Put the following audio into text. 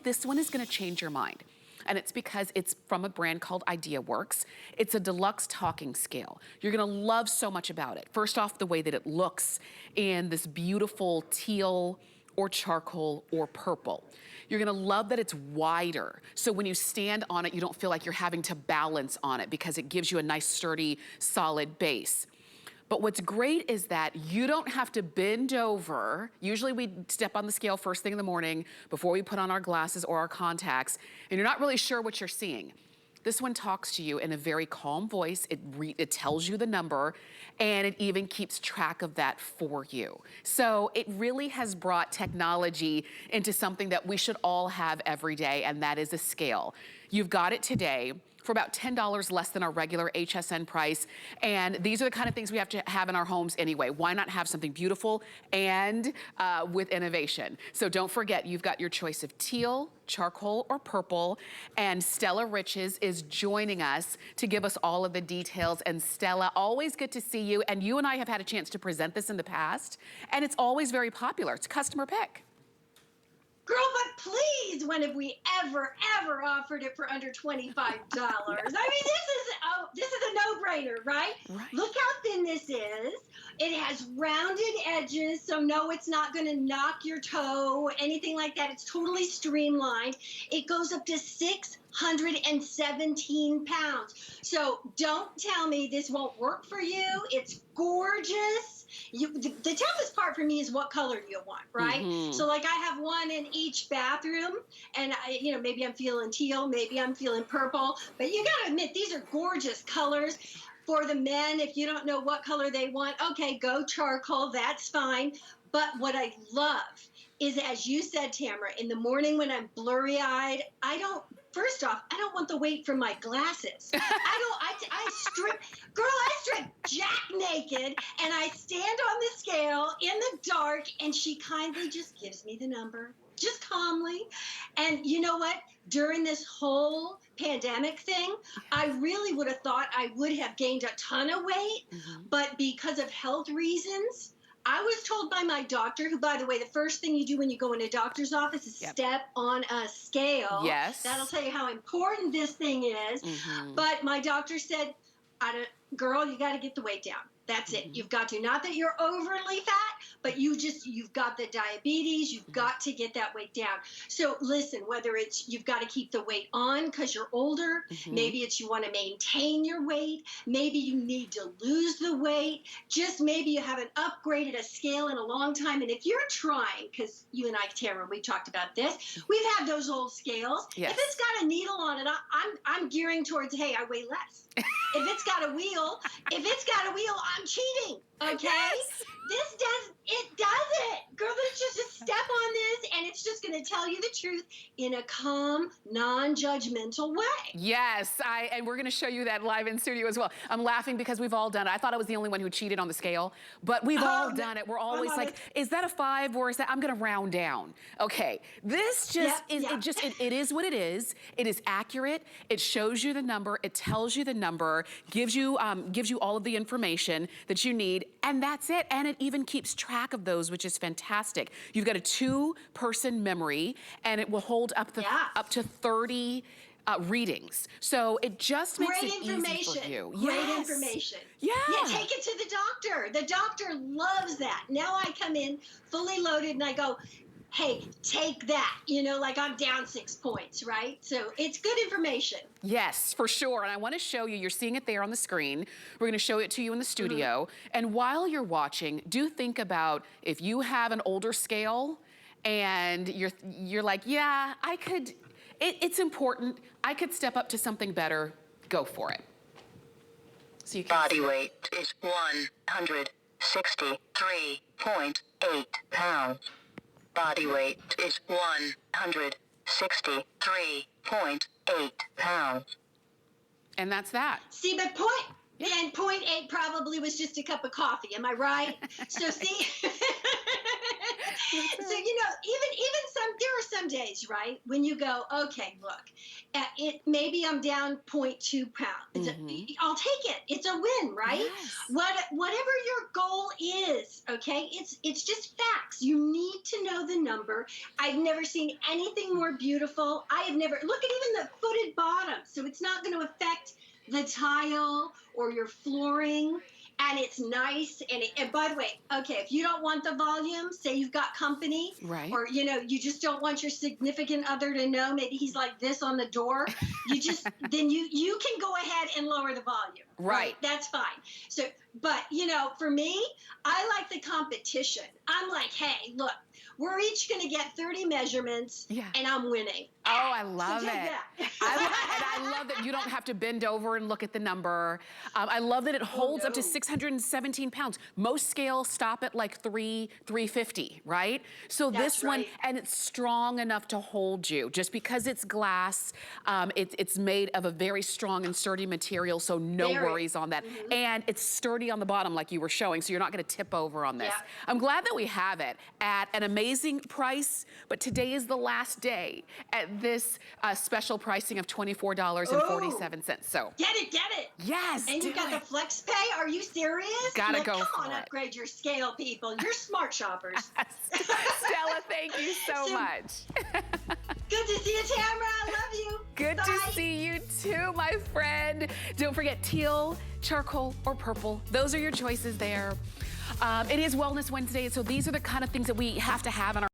this one is gonna change your mind. And it's because it's from a brand called IdeaWorks. It's a deluxe talking scale. You're gonna love so much about it. First off, the way that it looks in this beautiful teal or charcoal or purple. You're gonna love that it's wider. So when you stand on it, you don't feel like you're having to balance on it because it gives you a nice, sturdy, solid base. But what's great is that you don't have to bend over. Usually we step on the scale first thing in the morning before we put on our glasses or our contacts, and you're not really sure what you're seeing. This one talks to you in a very calm voice. It tells you the number, and it even keeps track of that for you. So it really has brought technology into something that we should all have every day, and that is a scale. You've got it today for about $10 less than our regular HSN price. And these are the kind of things we have to have in our homes anyway. Why not have something beautiful and with innovation? So don't forget, you've got your choice of teal, charcoal, or purple. And Stella Riches is joining us to give us all of the details. And Stella, always good to see you. And you and I have had a chance to present this in the past. And it's always very popular. It's a customer pick. Girl, but please, when have we ever offered it for under $25? I mean, this is a no-brainer, right? Look how thin this is. It has rounded edges, so no, it's not going to knock your toe, anything like that. It's totally streamlined. It goes up to 617 pounds. So don't tell me this won't work for you. It's gorgeous. The toughest part for me is what color do you want, right? So like I have one in each bathroom, and maybe I'm feeling teal, maybe I'm feeling purple, but you gotta admit, these are gorgeous colors. For the men, if you don't know what color they want, okay, go charcoal, that's fine. But what I love is, as you said, Tamara, in the morning when I'm blurry-eyed, first off, I don't want the weight from my glasses. I strip jack naked, and I stand on the scale in the dark, and she kindly just gives me the number, just calmly. And you know what? During this whole pandemic thing, I really would have thought I would have gained a ton of weight, but because of health reasons, I was told by my doctor, who, by the way, the first thing you do when you go in a doctor's office is step on a scale. Yes. That'll tell you how important this thing is. But my doctor said, girl, you got to get the weight down. That's it. You've got to. Not that you're overly fat, but you've got the diabetes. You've got to get that weight down. So listen, whether it's you've got to keep the weight on because you're older, maybe it's you want to maintain your weight, maybe you need to lose the weight, just maybe you haven't upgraded a scale in a long time. And if you're trying, because you and I, Tamara, we talked about this, we've had those old scales. If it's got a needle on it, I'm gearing towards, hey, I weigh less. If it's got a wheel, I'm cheating, okay? Yes. It does it. Girl, it's just a step on this, and it's just going to tell you the truth in a calm, non-judgmental way. Yes, and we're going to show you that live in studio as well. I'm laughing because we've all done it. I thought I was the only one who cheated on the scale, but we've all done it. We're always like, is that a 5 or is that, I'm going to round down. Okay, this just it is what it is. It is accurate. It shows you the number. It tells you the number, gives you all of the information that you need, and that's it. And it even keeps track of those, which is fantastic. You've got a 2-person memory, and it will hold up to 30 readings. So it just makes it easy for you. Great information. Yeah, take it to the doctor. The doctor loves that. Now I come in fully loaded, and I go, hey, take that, like I'm down 6 points, right? So it's good information. Yes, for sure. And I want to show you, you're seeing it there on the screen. We're going to show it to you in the studio. And while you're watching, do think about if you have an older scale and you're like, yeah, I could, it's important. I could step up to something better. Go for it. So you can body weight is 163.8 pounds. Body weight is 163.8 pounds. And that's that. See, but and 0.8 probably was just a cup of coffee. Am I right? So see, So there are some days, right, when you go, okay, look, it maybe I'm down 0.2 pounds. I'll take it. It's a win, right? Yes. Whatever your goal is, okay, it's just facts. You need to know the number. I've never seen anything more beautiful. I have never look at even the footed bottom, so it's not going to affect the tile or your flooring. And it's nice. And by the way, okay, if you don't want the volume, say you've got company, Right. or you just don't want your significant other to know, maybe he's like this on the door, then you can go ahead and lower the volume. Right. That's fine. So, but for me, I like the competition. I'm like, hey, look, we're each going to get 30 measurements, and I'm winning. Oh, I love So it. take that. And I love that you don't have to bend over and look at the number. I love that it holds up to 617 pounds. Most scales stop at like 350, right? So That's this one, right. and it's strong enough to hold you. Just because it's glass, it's made of a very strong and sturdy material, so no worries on that. And it's sturdy on the bottom like you were showing, so you're not gonna tip over on this. Yeah. I'm glad that we have it at an amazing price, but today is the last day at this special pricing of $24.47. So Get it. yes, And you got the flex pay? Are you serious? Gotta Like, go come for on, it. upgrade your scale, people. You're smart shoppers. Stella, thank you so much. Good to see you, Tamara. I love you. Good Bye. to see you too, my friend. Don't forget teal, charcoal, or purple. Those are your choices there. It is Wellness Wednesday, so these are the kind of things that we have to have in our